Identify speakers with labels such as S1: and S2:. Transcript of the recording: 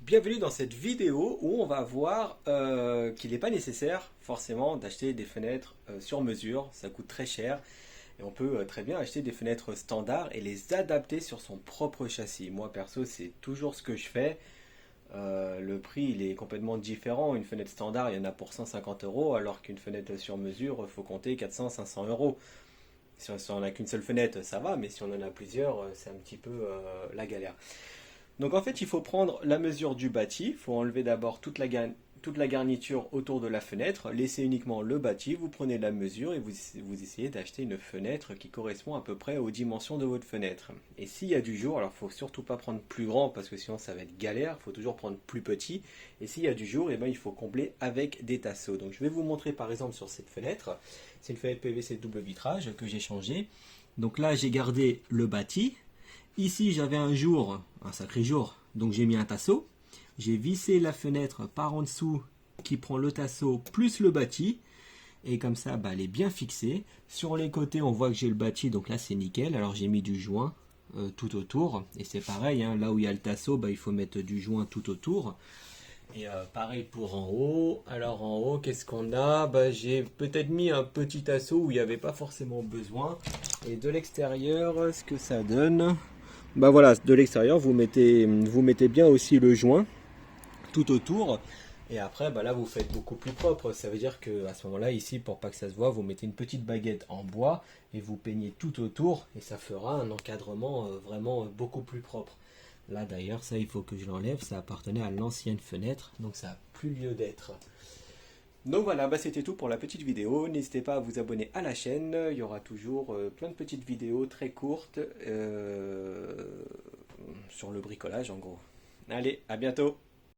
S1: Bienvenue dans cette vidéo où on va voir qu'il n'est pas nécessaire forcément d'acheter des fenêtres sur mesure, ça coûte très cher et on peut très bien acheter des fenêtres standards et les adapter sur son propre châssis. Moi perso c'est toujours ce que je fais. Le prix il est complètement différent, une fenêtre standard il y en a pour 150 euros alors qu'une fenêtre sur mesure il faut compter 400-500 euros. Si on n'a qu'une seule fenêtre ça va, mais si on en a plusieurs c'est un petit peu la galère. Donc en fait, il faut prendre la mesure du bâti. Il faut enlever d'abord toute la garniture autour de la fenêtre, laisser uniquement le bâti. Vous prenez la mesure et vous essayez d'acheter une fenêtre qui correspond à peu près aux dimensions de votre fenêtre. Et s'il y a du jour, alors il ne faut surtout pas prendre plus grand parce que sinon ça va être galère. Il faut toujours prendre plus petit. Et s'il y a du jour, eh ben, il faut combler avec des tasseaux. Donc je vais vous montrer par exemple sur cette fenêtre. C'est une fenêtre PVC double vitrage que j'ai changée. Donc là, j'ai gardé le bâti. Ici, j'avais un jour, un sacré jour, donc j'ai mis un tasseau. J'ai vissé la fenêtre par en dessous qui prend le tasseau plus le bâti. Et comme ça, bah, elle est bien fixée. Sur les côtés, on voit que j'ai le bâti, donc là c'est nickel. Alors j'ai mis du joint tout autour. Et c'est pareil, hein, là où il y a le tasseau, bah, il faut mettre du joint tout autour. Et pareil pour en haut. Alors en haut, qu'est-ce qu'on a? Bah, j'ai peut-être mis un petit tasseau où il n'y avait pas forcément besoin. Et de l'extérieur, ce que ça donne... Bah voilà, de l'extérieur, vous mettez bien aussi le joint tout autour. Et après, bah là, vous faites beaucoup plus propre. Ça veut dire que à ce moment-là, ici, pour pas que ça se voit, vous mettez une petite baguette en bois et vous peignez tout autour. Et ça fera un encadrement vraiment beaucoup plus propre. Là, d'ailleurs, ça, il faut que je l'enlève. Ça appartenait à l'ancienne fenêtre, donc ça n'a plus lieu d'être. Donc voilà, bah c'était tout pour la petite vidéo. N'hésitez pas à vous abonner à la chaîne. Il y aura toujours plein de petites vidéos très courtes sur le bricolage en gros. Allez, à bientôt!